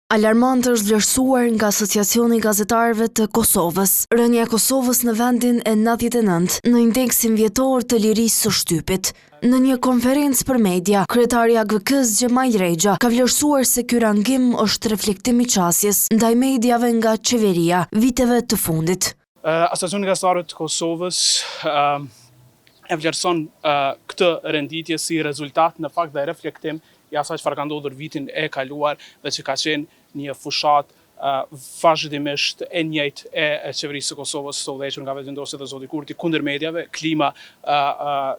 Alarmant është vlerësuar nga Asociacioni i Gazetarëve të Kosovës. Rënja e Kosovës në vendin e 99 në indeksin vjetor të lirisë së shtypit. Në një konferencë për media, kryetari i AGVK-s Xhemaj Rexha ka vlerësuar se ky rangim është reflektim i qasjes ndaj mediave nga qeveria viteve të fundit. Asociacioni i Gazetarëve të Kosovës e vlerëson këtë renditje si rezultat në fakt dhe reflektim i asaj çfarë ka ndodhur vitin e kaluar dhe që ka qenë një fushat vazhdimisht e njëjtë e qeverisë së Kosovës, së udhëhequr nga vetëvendosja e zotit Kurti kundër mediave. Klima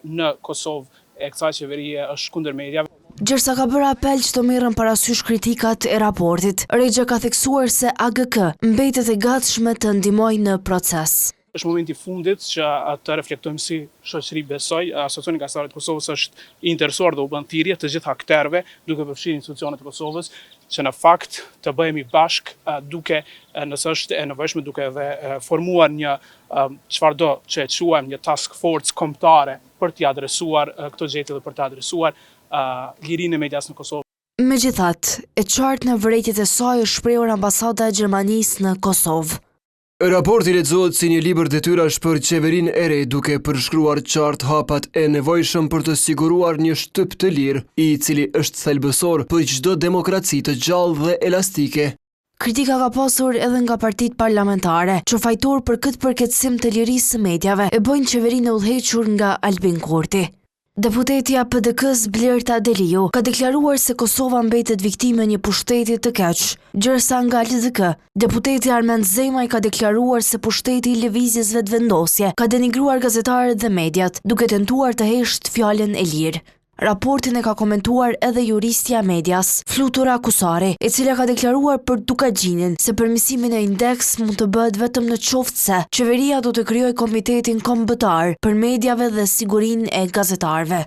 në Kosovë e kësaj qeverie është kundër mediave. Gjërsa ka bërë apel që të merren parasysh kritikat e raportit, Rexha ka theksuar se AGK mbetet e gatshme të ndihmojë në proces. Është momenti i fundit që të reflektojmë si shoqëri, besoj. Asociacioni i Gazetarëve të Kosovës është i interesuar dhe u bën thirrje të gjithë aktorëve, duke përfshirë institucionet e Kosovës, që në fakt të bëhemi bashkë duke, nëse është e nevojshme, duke edhe formuar një çfarëdo që e quajmë një task force kombëtare për t'i adresuar këto gjetje dhe për t'i adresuar lirinë e medias në Kosovë. Megjithatë, e qartë në vërejtjet e saj është shprehur ambasada e Gjermanisë në Kosovë. Raporti lexohet si një libër detyrash për qeverinë e re, duke përshkruar qartë hapat e nevojshëm për të siguruar një shtyp të lirë, i cili është thelbësor për çdo demokraci të gjallë dhe elastike. Kritika ka pasur edhe nga partitë parlamentare, që fajtor për këtë përkeçësim të lirisë së mediave e bojnë qeverinë e udhëhequr nga Albin Kurti. Deputetja PDK-s Blerta Deliu ka deklaruar se Kosova mbetet viktime një pushteti të keq, gjërsa nga LZK, deputeti Armend Zemaj ka deklaruar se pushteti i lëvizjes vetëvendosje ka denigruar gazetarët dhe mediat, duke tentuar të heshtë fjalën e lirë. Raportin e ka komentuar edhe juristja medias, Flutura Kusari, e cila ka deklaruar për Dukagjinin se përmirësimi i indeks mund të bëhet vetëm në qoftë se qeveria do të krijojë komitetin kombëtar për mediave dhe sigurinë e gazetarëve.